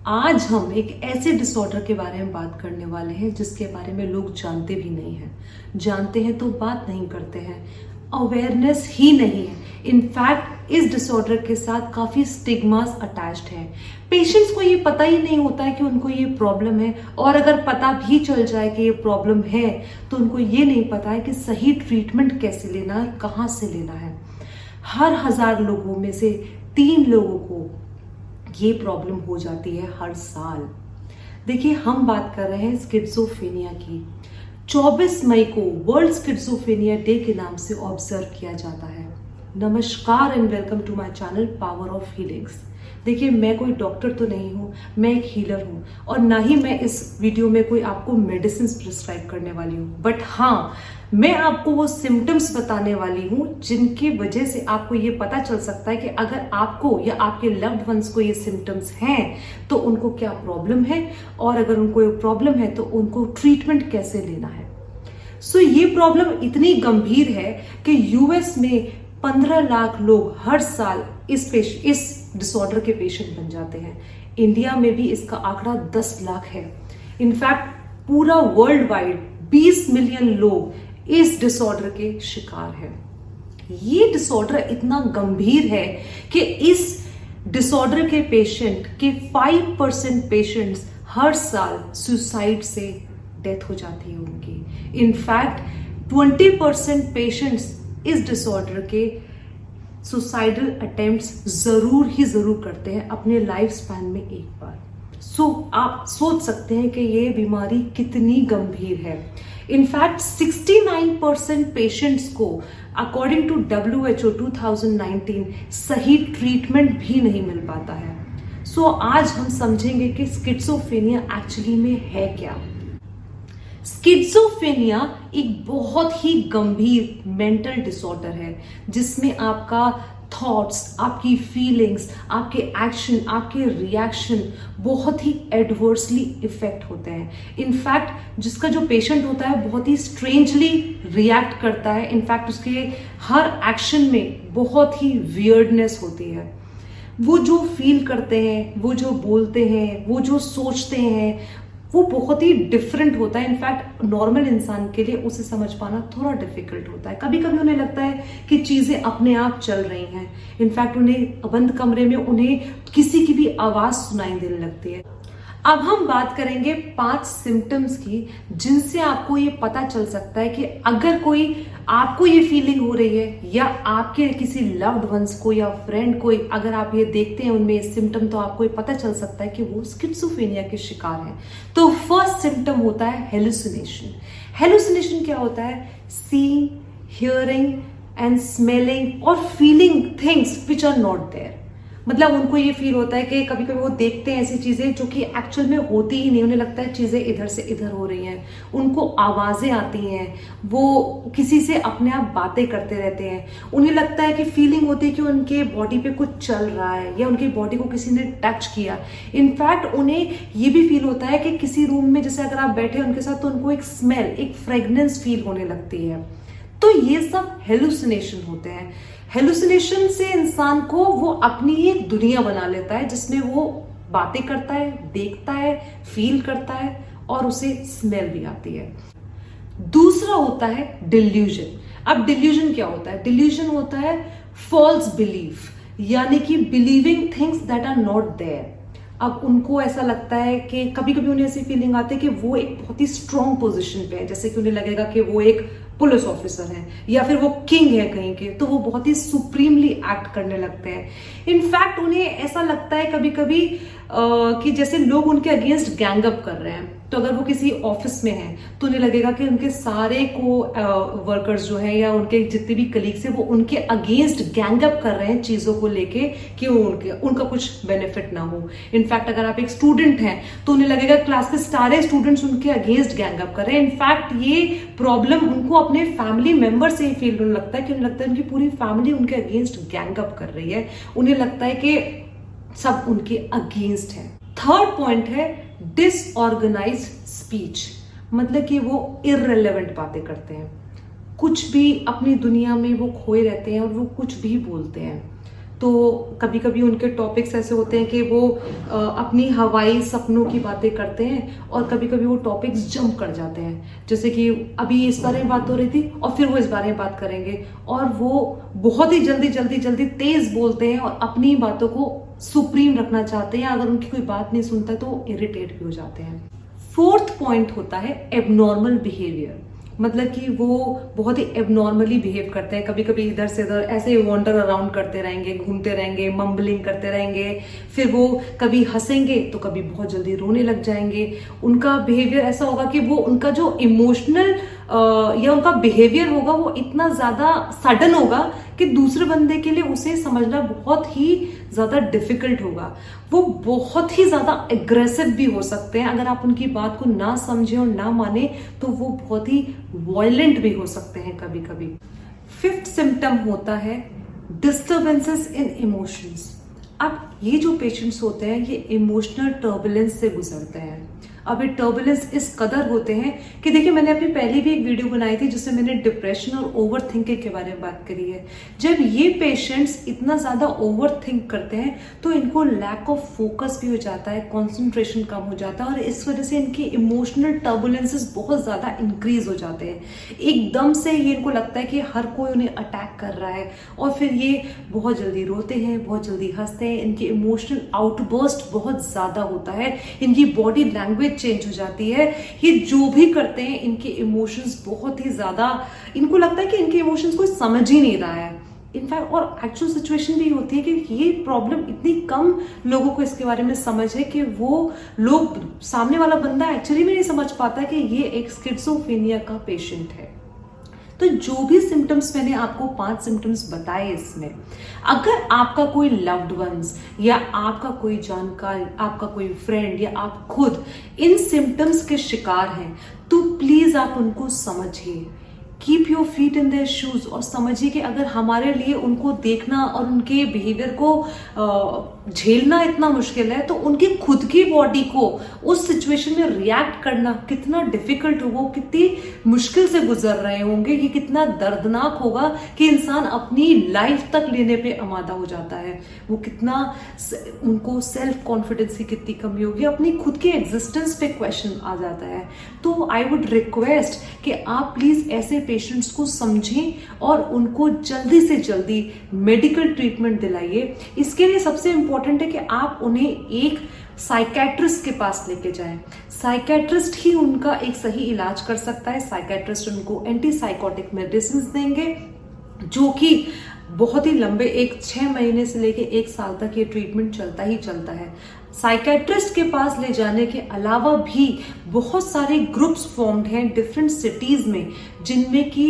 आज हम एक ऐसे डिसऑर्डर के बारे में बात करने वाले हैं जिसके बारे में लोग जानते भी नहीं हैं। जानते हैं तो बात नहीं करते हैं, अवेयरनेस ही नहीं है। इनफैक्ट इस डिसऑर्डर के साथ काफी स्टिग्मास अटैच्ड हैं। पेशेंट्स को ये पता ही नहीं होता है कि उनको ये प्रॉब्लम है, और अगर पता भी चल जाए कि ये प्रॉब्लम है तो उनको ये नहीं पता है कि सही ट्रीटमेंट कैसे लेना है, कहाँ से लेना है। हर 1000 लोगों में से 3 लोगों को ये प्रॉब्लम हो जाती है हर साल। देखिए, हम बात कर रहे हैं स्किज़ोफ्रेनिया की। 24 मई को वर्ल्ड स्किज़ोफ्रेनिया डे के नाम से ऑब्जर्व किया जाता है। नमस्कार and welcome to my channel power of healings. देखिए, मैं कोई डॉक्टर तो नहीं हूँ, मैं एक हीलर हूँ, और ना ही मैं इस वीडियो में कोई आपको मेडिसिन प्रिस्क्राइब करने वाली हूँ। बट हाँ, मैं आपको वो सिम्टम्स बताने वाली हूँ जिनकी वजह से आपको ये पता चल सकता है कि अगर आपको या आपके लव्ड वंस को ये सिम्टम्स हैं तो उनको क्या प्रॉब्लम है, और अगर उनको ये प्रॉब्लम है तो उनको ट्रीटमेंट कैसे लेना है। सो ये प्रॉब्लम इतनी गंभीर है कि यूएस में 15 लाख लोग हर साल इस डिसऑर्डर के पेशेंट बन जाते हैं। इंडिया में भी इसका आंकड़ा 10 लाख है। इनफैक्ट पूरा वर्ल्ड वाइड 20 मिलियन लोग इस डिसऑर्डर के शिकार हैं। ये डिसऑर्डर इतना गंभीर है कि इस डिसऑर्डर के पेशेंट के 5% पेशेंट्स हर साल सुसाइड से डेथ हो जाती है उनकी। इनफैक्ट 20% पेशेंट्स इस डिसऑर्डर के सुसाइडल अटेम्प्ट्स जरूर करते हैं अपने लाइफ स्पैन में एक बार। आप सोच सकते हैं कि ये बीमारी कितनी गंभीर है। इनफैक्ट 69% पेशेंट्स को अकॉर्डिंग टू WHO 2019 सही ट्रीटमेंट भी नहीं मिल पाता है। आज हम समझेंगे कि स्किज़ोफ्रेनिया एक्चुअली में है क्या। स्किज़ोफ्रेनिया एक बहुत ही गंभीर मेंटल डिसऑर्डर है जिसमें आपका थॉट्स, आपकी फीलिंग्स, आपके एक्शन, आपके रिएक्शन बहुत ही एडवर्सली इफेक्ट होते हैं। इनफैक्ट जिसका जो पेशेंट होता है बहुत ही स्ट्रेंजली रिएक्ट करता है। इनफैक्ट उसके हर एक्शन में बहुत ही वियर्डनेस होती है। वो जो फील करते हैं, वो जो बोलते हैं, वो जो सोचते हैं, वो बहुत ही डिफरेंट होता है। इनफैक्ट नॉर्मल इंसान के लिए उसे समझ पाना थोड़ा डिफिकल्ट होता है। कभी कभी उन्हें लगता है कि चीजें अपने आप चल रही हैं। इनफैक्ट उन्हें बंद कमरे में उन्हें किसी की भी आवाज सुनाई देने लगती है। अब हम बात करेंगे 5 सिम्टम्स की जिनसे आपको ये पता चल सकता है कि अगर कोई आपको ये फीलिंग हो रही है या आपके किसी लव्ड वंस को या फ्रेंड को अगर आप ये देखते हैं उनमें ये सिम्टम, तो आपको ये पता चल सकता है कि वो स्किज़ोफ्रेनिया के शिकार हैं। तो फर्स्ट सिम्टम होता है हेलुसिनेशन। हेलुसिनेशन क्या होता है? सीइंग, हियरिंग एंड स्मेलिंग और feeling things which are not there. मतलब उनको ये फील होता है कि कभी कभी वो देखते हैं ऐसी चीजें जो कि एक्चुअल में होती ही नहीं। उन्हें लगता है चीजें इधर से इधर हो रही हैं, उनको आवाजें आती हैं, वो किसी से अपने आप बातें करते रहते हैं। उन्हें लगता है कि फीलिंग होती है कि उनके बॉडी पे कुछ चल रहा है या उनकी बॉडी को किसी ने टच किया। इनफैक्ट उन्हें ये भी फील होता है कि किसी रूम में जैसे अगर आप बैठे उनके साथ तो उनको एक स्मेल, एक फ्रेग्रेंस फील होने लगती है। तो ये सब हेलुसिनेशन होते हैं। हेलुसिनेशन से इंसान को वो अपनी एक दुनिया बना लेता है जिसमें वो बातें करता है, देखता है, फील करता है और उसे स्मेल भी आती है। दूसरा होता है डिल्यूजन। अब डिल्यूजन क्या होता है? डिल्यूजन होता है फॉल्स बिलीफ, यानी कि believing things that are not there. अब उनको ऐसा लगता है कि कभी कभी उन्हें ऐसी फीलिंग आती है कि वो एक बहुत ही स्ट्रॉन्ग पोजीशन पे है, जैसे कि उन्हें लगेगा कि वो एक पुलिस ऑफिसर है या फिर वो किंग है कहीं के, तो वो बहुत ही सुप्रीमली एक्ट करने लगते हैं। इनफैक्ट उन्हें ऐसा लगता है कभी कभी कि जैसे लोग उनके अगेंस्ट गैंगअप कर रहे हैं। तो अगर वो किसी ऑफिस में हैं तो उन्हें लगेगा कि उनके सारे वर्कर्स जो हैं या उनके जितने भी कलीग्स हैं वो उनके अगेंस्ट गैंगअप कर रहे हैं चीजों को लेके कि उनका कुछ बेनिफिट ना हो। इनफैक्ट अगर आप एक स्टूडेंट हैं तो उन्हें लगेगा क्लास के सारे स्टूडेंट्स उनके अगेंस्ट गैंगअप कर रहे हैं। इनफैक्ट ये प्रॉब्लम उनको अपने फैमिली मेंबर से ही फील होने लगता है कि उन्हें लगता है उनकी पूरी फैमिली उनके अगेंस्ट गैंगअप कर रही है। उन्हें लगता है कि सब उनके अगेंस्ट है। थर्ड पॉइंट है डिसऑर्गेनाइज्ड स्पीच। मतलब कि वो इररिलेवेंट बातें करते हैं, कुछ भी अपनी दुनिया में वो खोए रहते हैं और वो कुछ भी बोलते हैं। तो कभी कभी उनके टॉपिक्स ऐसे होते हैं कि वो अपनी हवाई सपनों की बातें करते हैं और कभी कभी वो टॉपिक्स जंप कर जाते हैं, जैसे कि अभी इस बारे में बात हो रही थी और फिर वो इस बारे में बात करेंगे, और वो बहुत ही जल्दी जल्दी जल्दी तेज बोलते हैं और अपनी बातों को सुप्रीम रखना चाहते हैं। अगर उनकी कोई बात नहीं सुनता है तो वो इरिटेट भी हो जाते हैं। फोर्थ पॉइंट होता है एबनॉर्मल बिहेवियर, मतलब कि वो बहुत ही एबनॉर्मली बिहेव करते हैं। कभी कभी इधर से इधर ऐसे ही वॉन्डर अराउंड करते रहेंगे, घूमते रहेंगे, मम्बलिंग करते रहेंगे, फिर वो कभी हंसेंगे तो कभी बहुत जल्दी रोने लग जाएंगे। उनका बिहेवियर ऐसा होगा कि वो उनका जो इमोशनल या उनका बिहेवियर होगा वो इतना ज्यादा सडन होगा कि दूसरे बंदे के लिए उसे समझना बहुत ही ज्यादा डिफिकल्ट होगा। वो बहुत ही ज्यादा एग्रेसिव भी हो सकते हैं, अगर आप उनकी बात को ना समझे और ना माने तो वो बहुत ही वायलेंट भी हो सकते हैं कभी कभी। फिफ्थ सिम्टम होता है डिस्टर्बेंसेस इन इमोशंस। अब ये जो पेशेंट्स होते हैं ये इमोशनल टर्बुलेंस से गुजरते हैं। अब ये टर्बुलेंस इस कदर होते हैं कि देखिए, मैंने अपनी पहले भी एक वीडियो बनाई थी जिसमें मैंने डिप्रेशन और ओवर थिंकिंग के बारे में बात करी है। जब ये पेशेंट्स इतना ज्यादा ओवर थिंक करते हैं तो इनको लैक ऑफ फोकस भी हो जाता है, कॉन्सेंट्रेशन कम हो जाता है और इस वजह से इनकी इमोशनल टर्बुलेंसेस बहुत ज्यादा इंक्रीज हो जाते हैं। एकदम से ये इनको लगता है कि हर कोई उन्हें अटैक कर रहा है और फिर ये बहुत जल्दी रोते हैं, बहुत जल्दी हंसते हैं। इनकी इमोशनल आउटबर्स्ट बहुत ज्यादा होता है, इनकी बॉडी लैंग्वेज चेंज हो जाती है। ये जो भी करते हैं इनके इमोशंस बहुत ही ज्यादा, इनको लगता है कि इनके इमोशंस कोई समझ ही नहीं रहा है। इनफैक्ट और एक्चुअल सिचुएशन भी होती है कि ये प्रॉब्लम इतनी कम लोगों को इसके बारे में समझ है कि वो लोग, सामने वाला बंदा एक्चुअली में नहीं समझ पाता कि ये एक स्किज़ोफ्रेनिया का पेशेंट है। तो जो भी सिम्टम्स मैंने आपको 5 सिम्टम्स बताए इसमें, अगर आपका कोई लव्ड वंस या आपका कोई जानकार, आपका कोई फ्रेंड या आप खुद इन सिम्टम्स के शिकार हैं तो प्लीज आप उनको समझिए। Keep your feet in their shoes और समझिए कि अगर हमारे लिए उनको देखना और उनके बिहेवियर को झेलना इतना मुश्किल है तो उनकी खुद की बॉडी को उस सिचुएशन में रिएक्ट करना कितना डिफिकल्ट होगा, कितनी मुश्किल से गुजर रहे होंगे, ये कितना दर्दनाक होगा कि इंसान अपनी लाइफ तक लेने पे आमादा हो जाता है। वो कितना, उनको सेल्फ कॉन्फिडेंस की कितनी कमी होगी, अपनी खुद के एग्जिस्टेंस पे क्वेश्चन आ जाता है। तो आई वुड रिक्वेस्ट कि आप प्लीज ऐसे पेशेंट्स को समझें और उनको जल्दी से जल्दी मेडिकल ट्रीटमेंट दिलाइए। इसके लिए सबसे इंपॉर्टेंट है कि आप उन्हें एक साइकेट्रिस्ट के पास लेके जाएं। साइकेट्रिस्ट ही उनका एक सही इलाज कर सकता है। साइकेट्रिस्ट उनको एंटीसाइकोटिक मेडिसिन देंगे जो कि बहुत ही लंबे 6 महीने से लेके 1 साल तक ये ट्रीटमेंट चलता ही चलता है। साइकेट्रिस्ट के पास ले जाने के अलावा भी बहुत सारे ग्रुप्स फॉर्म्ड हैं डिफरेंट सिटीज में जिनमें कि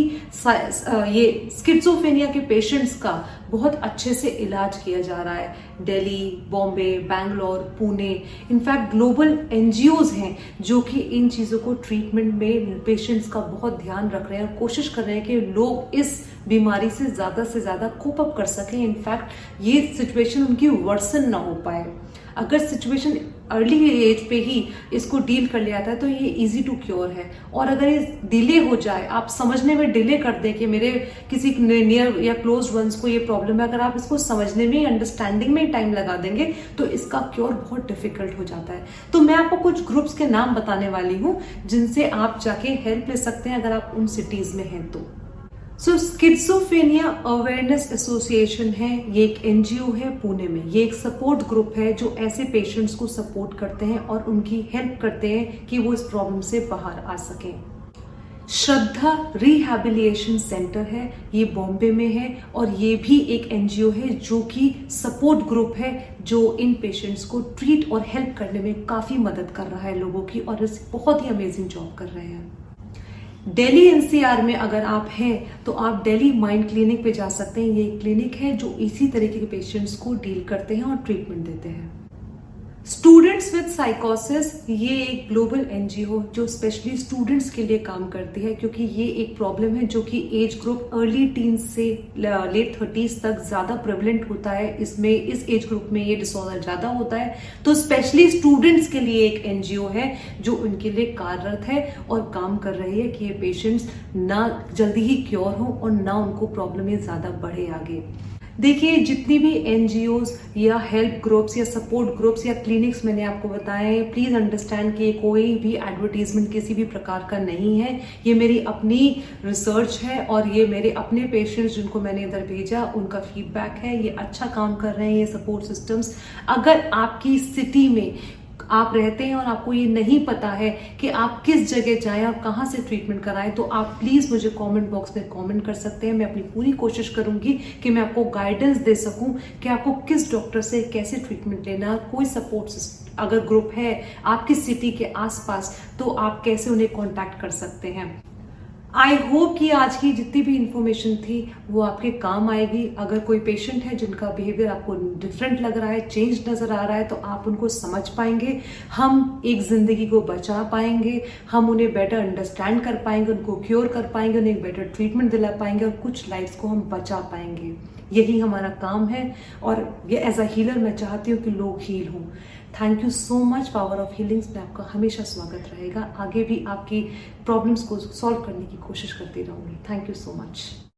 ये स्किज़ोफ्रेनिया के पेशेंट्स का बहुत अच्छे से इलाज किया जा रहा है। Delhi, Bombay, Bangalore, Pune, in fact global NGOs हैं जो कि इन चीज़ों को ट्रीटमेंट में पेशेंट्स का बहुत ध्यान रख रहे हैं और कोशिश कर रहे हैं कि लोग इस बीमारी से ज़्यादा कोप अप कर सकें। इनफैक्ट ये सिचुएशन उनकी वर्सन ना हो पाए। अगर सिचुएशन अर्ली एज पे ही इसको डील कर लिया था तो ये इजी टू क्योर है। और अगर ये डिले हो जाए, आप समझने में डिले कर दें कि मेरे किसी नियर या क्लोज वंस को ये प्रॉब्लम है, अगर आप इसको समझने में, अंडरस्टैंडिंग में टाइम लगा देंगे तो इसका क्योर बहुत डिफिकल्ट हो जाता है। तो मैं आपको कुछ ग्रुप्स के नाम बताने वाली हूँ जिनसे आप जाके हेल्प ले सकते हैं अगर आप उन सिटीज में हैं तो। स्किज़ोफ्रेनिया अवेयरनेस एसोसिएशन है, ये एक एनजीओ है पुणे में। ये एक सपोर्ट ग्रुप है जो ऐसे पेशेंट्स को सपोर्ट करते हैं और उनकी हेल्प करते हैं कि वो इस प्रॉब्लम से बाहर आ सकें। श्रद्धा रिहैबिलिटेशन सेंटर है, ये बॉम्बे में है और ये भी एक एनजीओ है जो कि सपोर्ट ग्रुप है जो इन पेशेंट्स को ट्रीट और हेल्प करने में काफी मदद कर रहा है लोगों की, और इस बहुत ही अमेजिंग जॉब कर रहे हैं। दिल्ली एनसीआर में अगर आप हैं तो आप दिल्ली माइंड क्लिनिक पे जा सकते हैं। ये एक क्लिनिक है जो इसी तरीके के पेशेंट्स को डील करते हैं और ट्रीटमेंट देते हैं। स्टूडेंट्स विद साइकोसिस, ये एक ग्लोबल एनजीओ जो स्पेशली स्टूडेंट्स के लिए काम करती है क्योंकि ये एक प्रॉब्लम है जो कि एज ग्रुप अर्ली टीन से लेट 30s तक ज्यादा प्रेवलेंट होता है। इसमें इस एज ग्रुप में ये डिसऑर्डर ज्यादा होता है, तो स्पेशली स्टूडेंट्स के लिए एक एनजीओ है जो उनके लिए कार्यरत है और काम कर रही है कि ये पेशेंट्स ना जल्दी ही क्योर हो और ना उनको प्रॉब्लम ये ज्यादा बढ़े आगे। देखिए, जितनी भी एनजीओज या हेल्प ग्रुप्स या सपोर्ट ग्रुप्स या क्लिनिक्स मैंने आपको बताए हैं, प्लीज अंडरस्टैंड कि कोई भी एडवर्टीजमेंट किसी भी प्रकार का नहीं है। ये मेरी अपनी रिसर्च है और ये मेरे अपने पेशेंट्स जिनको मैंने इधर भेजा उनका फीडबैक है। ये अच्छा काम कर रहे हैं ये सपोर्ट सिस्टम्स। अगर आपकी सिटी में आप रहते हैं और आपको ये नहीं पता है कि आप किस जगह जाएं और कहाँ से ट्रीटमेंट कराएं, तो आप प्लीज मुझे कमेंट बॉक्स में कमेंट कर सकते हैं। मैं अपनी पूरी कोशिश करूंगी कि मैं आपको गाइडेंस दे सकूं कि आपको किस डॉक्टर से कैसे ट्रीटमेंट लेना। कोई सपोर्ट सिस्टम अगर ग्रुप है आपकी सिटी के आसपास तो आप कैसे उन्हें कॉन्टैक्ट कर सकते हैं। आई होप कि आज की जितनी भी इंफॉर्मेशन थी वो आपके काम आएगी। अगर कोई पेशेंट है जिनका बिहेवियर आपको डिफरेंट लग रहा है, चेंज नजर आ रहा है, तो आप उनको समझ पाएंगे, हम एक जिंदगी को बचा पाएंगे, हम उन्हें बेटर अंडरस्टैंड कर पाएंगे, उनको क्योर कर पाएंगे, उन्हें एक बेटर ट्रीटमेंट दिला पाएंगे और कुछ लाइफ्स को हम बचा पाएंगे। यही हमारा काम है और ये एज अ हीलर मैं चाहती हूँ कि लोग हील हों। Thank you so much power of healings में आपका हमेशा स्वागत रहेगा। आगे भी आपकी प्रॉब्लम्स को सॉल्व करने की कोशिश करती रहूंगी। Thank you so much.